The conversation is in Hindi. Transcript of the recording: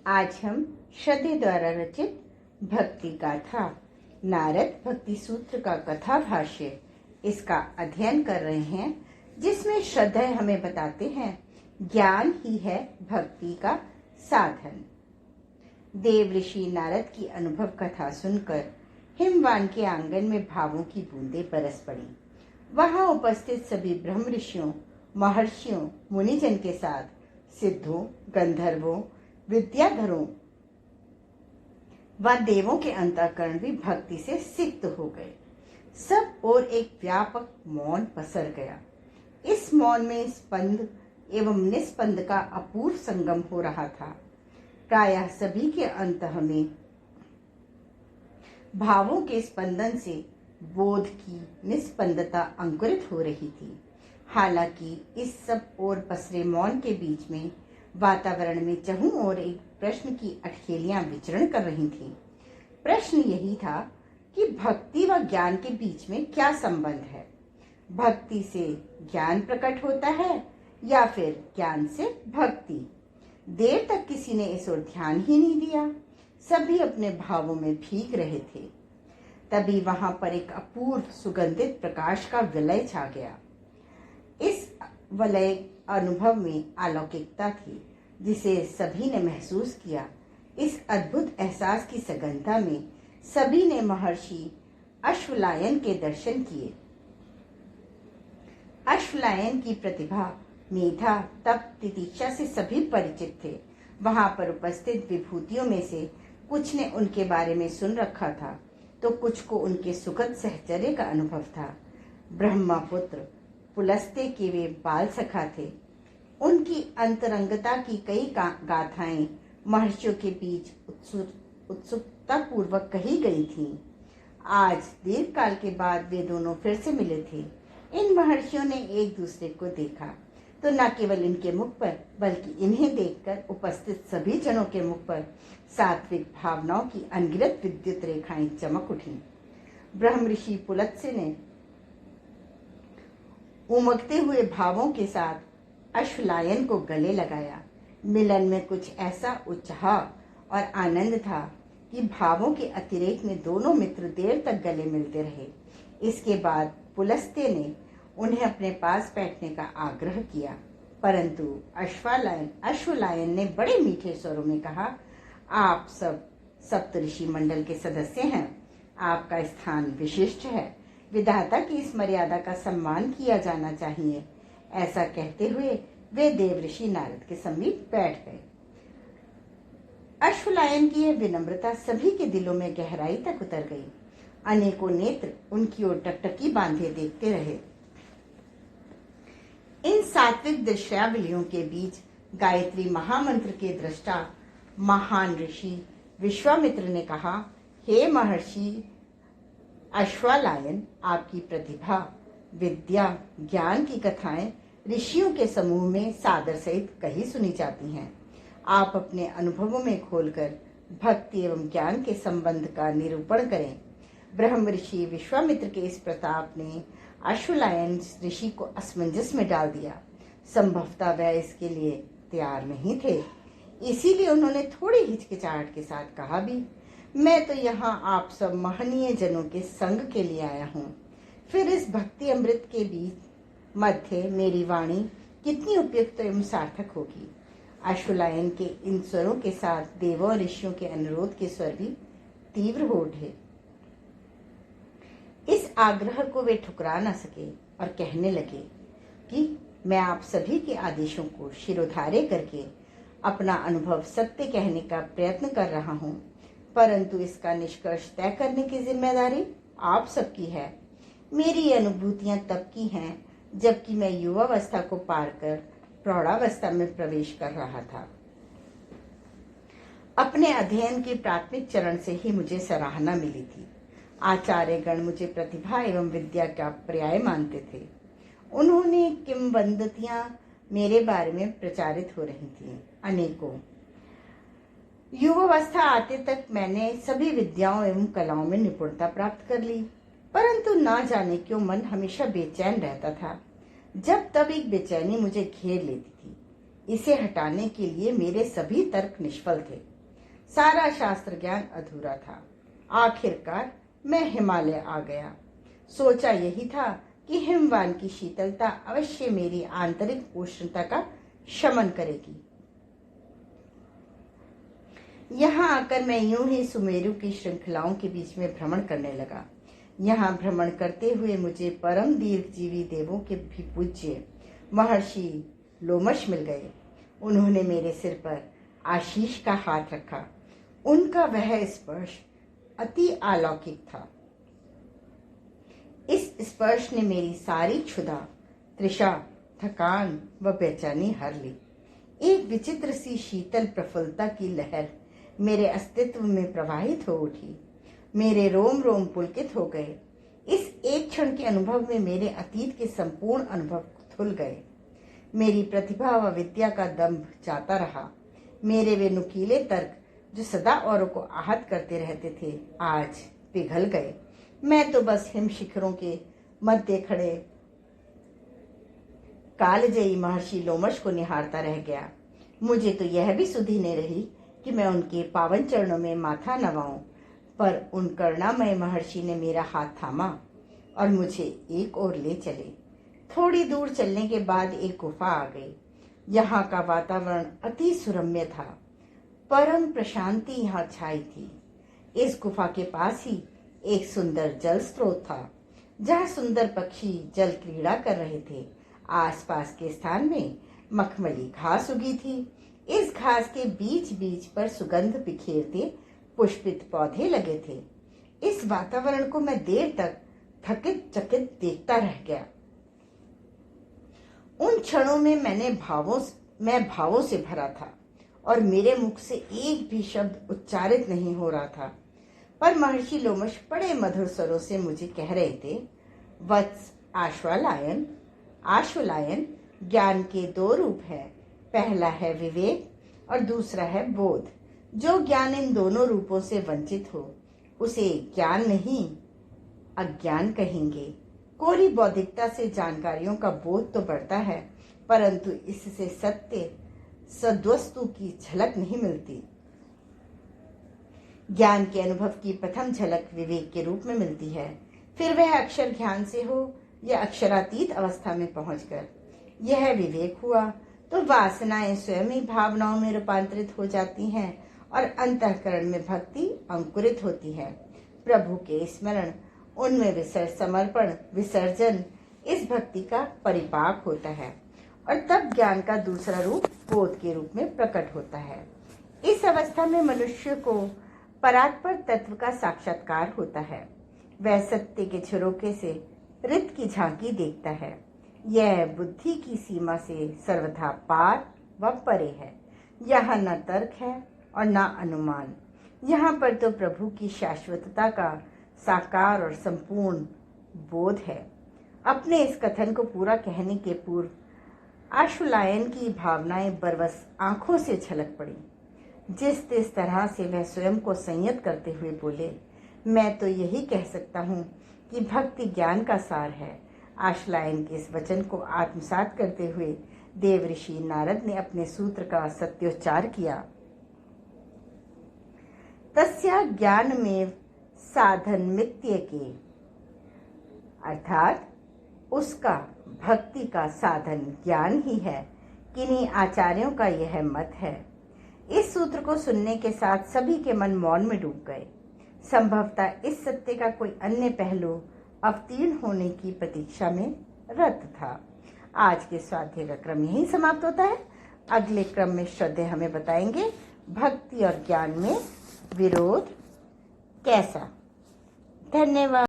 आज हम श्रद्धे द्वारा रचित भक्ति गाथा नारद भक्ति सूत्र का कथा भाष्य इसका अध्ययन कर रहे हैं, जिसमें श्रद्धे हमें बताते हैं ज्ञान ही है भक्ति का साधन। देव ऋषि नारद की अनुभव कथा सुनकर हिमवान के आंगन में भावों की बूंदें बरस पड़ी। वहां उपस्थित सभी ब्रह्म ऋषियों, महर्षियों, मुनिजन के साथ सिद्धों, गंधर्वों, विद्याधरों व देवों के अंतःकरण भी भक्ति से सिक्त हो गए। सब और एक व्यापक मौन पसर गया। इस मौन में स्पंद एवं निस्पंद का अपूर्व संगम हो रहा था। प्रायः सभी के अंतः में भावों के स्पंदन से बोध की निस्पंदता अंकुरित हो रही थी। हालांकि इस सब ओर पसरे मौन के बीच में वातावरण में चहुं ओर एक प्रश्न की अटखेलियां विचरण कर रही थीं। प्रश्न यही था कि भक्ति व ज्ञान के बीच में क्या संबंध है। भक्ति से ज्ञान प्रकट होता है या फिर ज्ञान से भक्ति। देर तक किसी ने इस ओर ध्यान ही नहीं दिया। सभी अपने भावों में भीग रहे थे। तभी वहां पर एक अपूर्व सुगंधित प्रकाश का विलय छा गया। इस वलय अनुभव में अलौकिकता थी, जिसे सभी ने महसूस किया। इस अद्भुत एहसास की सघनता में सभी ने महर्षि अश्वलायन के दर्शन किए। अश्वलायन की प्रतिभा, मेधा, तप, तितिक्षा से सभी परिचित थे। वहां पर उपस्थित विभूतियों में से कुछ ने उनके बारे में सुन रखा था, तो कुछ को उनके सुखद सहचर्य का अनुभव था। ब्रह्मपुत्र पुलस्त्य के वे बाल सखा थे। उनकी अंतरंगता की कई गाथाएं महर्षियों के बीच उत्सुकता पूर्वक कही गई थीं। आज दीर्घ काल के बाद वे दोनों फिर से मिले थे। इन महर्षियों ने एक दूसरे को देखा तो न केवल इनके मुख पर, बल्कि इन्हें देखकर उपस्थित सभी जनों के मुख पर सात्विक भावनाओं की अनगिनत विद्युत रेखाएं चमक उठी। ब्रह्म ऋषि पुलत्स्य ने उमगते हुए भावों के साथ अश्वलायन को गले लगाया। मिलन में कुछ ऐसा उत्साह और आनंद था कि भावों के अतिरेक में दोनों मित्र देर तक गले मिलते रहे। इसके बाद पुलस्त्य ने उन्हें अपने पास बैठने का आग्रह किया, परंतु अश्वलायन ने बड़े मीठे स्वरों में कहा, आप सब सप्तऋषि मंडल के सदस्य हैं। आपका स्थान विशिष्ट है। विधाता की इस मर्यादा का सम्मान किया जाना चाहिए। ऐसा कहते हुए वे देव ऋषि नारद के समीप बैठ गए। अश्वलायन की यह विनम्रता सभी के दिलों में गहराई तक उतर गई। अनेकों नेत्र उनकी ओर टकटकी बांधे देखते रहे। इन सात्विक दृश्यावलियों के बीच गायत्री महामंत्र के दृष्टा महान ऋषि विश्वामित्र ने कहा, हे महर्षि अश्वलायन, आपकी प्रतिभा, विद्या, ज्ञान की कथाएं ऋषियों के समूह में सादर सहित कही सुनी जाती हैं। आप अपने अनुभवों में खोलकर भक्ति एवं ज्ञान के संबंध का निरूपण करें। ब्रह्म ऋषि विश्वामित्र के इस प्रताप ने अश्वलायन ऋषि को असमंजस में डाल दिया। संभवतः वह इसके लिए तैयार नहीं थे। इसीलिए उन्होंने थोड़ी हिचकिचाहट के साथ कहा भी, मैं तो यहाँ आप सब महनीय जनों के संग के लिए आया हूँ। फिर इस भक्ति अमृत के बीच मध्य मेरी वाणी कितनी उपयुक्त एवं सार्थक होगी। अश्वलायन के इन स्वरों के साथ देवों और ऋषियों के अनुरोध के स्वर भी तीव्र हो उठे। इस आग्रह को वे ठुकरा न सके और कहने लगे कि मैं आप सभी के आदेशों को शिरोधार्य करके अपना अनुभव सत्य कहने का प्रयत्न कर रहा हूँ, परंतु इसका निष्कर्ष तय करने की जिम्मेदारी आप सबकी है। मेरी अनुभूतियां तब की हैं जबकि मैं युवावस्था को पार कर प्रौढ़ावस्था में प्रवेश कर रहा था। अपने अध्ययन के प्राथमिक चरण से ही मुझे सराहना मिली थी। आचार्य गण मुझे प्रतिभा एवं विद्या का पर्याय मानते थे। उन्होंने किंवदंतियां मेरे बारे में प्रचारित हो रही थीं। अनेकों युवावस्था आते तक मैंने सभी विद्याओं एवं कलाओं में निपुणता प्राप्त कर ली, परंतु ना जाने क्यों मन हमेशा बेचैन रहता था। जब तब एक बेचैनी मुझे घेर लेती थी। इसे हटाने के लिए मेरे सभी तर्क निष्फल थे। सारा शास्त्र ज्ञान अधूरा था। आखिरकार मैं हिमालय आ गया। सोचा यही था कि हिमवान की शीतलता अवश्य मेरी आंतरिक उष्णता का शमन करेगी। यहाँ आकर मैं यूं ही सुमेरु की श्रृंखलाओं के बीच में भ्रमण करने लगा। यहाँ भ्रमण करते हुए मुझे परम दीर्घजीवी देवों के भी पूज्य महर्षि लोमश मिल गए। उन्होंने मेरे सिर पर आशीष का हाथ रखा। उनका वह स्पर्श अति अलौकिक था। इस स्पर्श ने मेरी सारी क्षुधा, तृषा, थकान व बेचैनी हर ली। एक विचित्र सी शीतल प्रफुल्लता की लहर मेरे अस्तित्व में प्रवाहित हो उठी। मेरे रोम रोम पुलकित हो गए। इस एक क्षण के अनुभव में मेरे अतीत के संपूर्ण अनुभव धुल गए। मेरी प्रतिभा व विद्या का दंभ जाता रहा। मेरे वे नुकीले तर्क जो सदा औरों को आहत करते रहते थे, आज पिघल गए। मैं तो बस हिम शिखरों के मध्य खड़े कालजयी महर्षि लोमश को निहारता रह गया। मुझे तो यह भी सुधि नहीं रही कि मैं उनके पावन चरणों में माथा नवाऊं, पर उन करुणामय महर्षि ने मेरा हाथ थामा और मुझे एक ओर ले चले। थोड़ी दूर चलने के बाद एक गुफा आ गई। यहाँ का वातावरण अति सुरम्य था। परम प्रशांति यहाँ छाई थी। इस गुफा के पास ही एक सुंदर जल स्रोत था, जहाँ सुंदर पक्षी जल क्रीड़ा कर रहे थे। आसपास के स्थान में मखमली घास उगी थी। इस घास के बीच बीच पर सुगंध बिखेरते पुष्पित पौधे लगे थे। इस वातावरण को मैं देर तक थकित चकित देखता रह गया। उन क्षणों में मैं भावों से भरा था और मेरे मुख से एक भी शब्द उच्चारित नहीं हो रहा था। पर महर्षि लोमश बड़े मधुर स्वरों से मुझे कह रहे थे, वत्स, आश्वलायन ज्ञान के दो रूप है। पहला है विवेक और दूसरा है बोध। जो ज्ञान इन दोनों रूपों से वंचित हो, उसे ज्ञान नहीं अज्ञान कहेंगे। कोरी बौद्धिकता से जानकारियों का बोध तो बढ़ता है, परंतु इससे सत्य सद्वस्तु की झलक नहीं मिलती। ज्ञान के अनुभव की प्रथम झलक विवेक के रूप में मिलती है। फिर वह अक्षर ज्ञान से हो या अक्षरातीत अवस्था में पहुंचकर यह विवेक हुआ तो वासनाएं स्वयं ही भावनाओं में रूपांतरित हो जाती हैं और अंतःकरण में भक्ति अंकुरित होती है। प्रभु के स्मरण, उनमें समर्पण, विसर्जन इस भक्ति का परिपाक होता है और तब ज्ञान का दूसरा रूप बोध के रूप में प्रकट होता है। इस अवस्था में मनुष्य को परात्पर तत्व का साक्षात्कार होता है। वह सत्य के झरोखे से रित की झांकी देखता है। यह बुद्धि की सीमा से सर्वथा पार व परे है। यहाँ न तर्क है और न अनुमान। यहाँ पर तो प्रभु की शाश्वतता का साकार और संपूर्ण बोध है। अपने इस कथन को पूरा कहने के पूर्व आशुलायन की भावनाएं बरवस आंखों से झलक पड़ी। जिस तरह से वह स्वयं को संयत करते हुए बोले, मैं तो यही कह सकता हूँ कि भक्ति ज्ञान का सार है। आशुलायन के इस वचन को आत्मसात करते हुए देव ऋषि नारद ने अपने सूत्र का सत्योच्चार किया। तस्या ज्ञान में साधन मित्य के, अर्थात उसका भक्ति का साधन ज्ञान ही है। किन्हीं आचार्यों का यह मत है। इस सूत्र को सुनने के साथ सभी के मन मौन में डूब गए। संभवतः इस सत्य का कोई अन्य पहलू अवतीर्ण होने की प्रतीक्षा में रत था। आज के स्वाध्याय का क्रम यहीं समाप्त होता है। अगले क्रम में श्रद्धेय हमें बताएंगे भक्ति और ज्ञान में विरोध कैसा। धन्यवाद।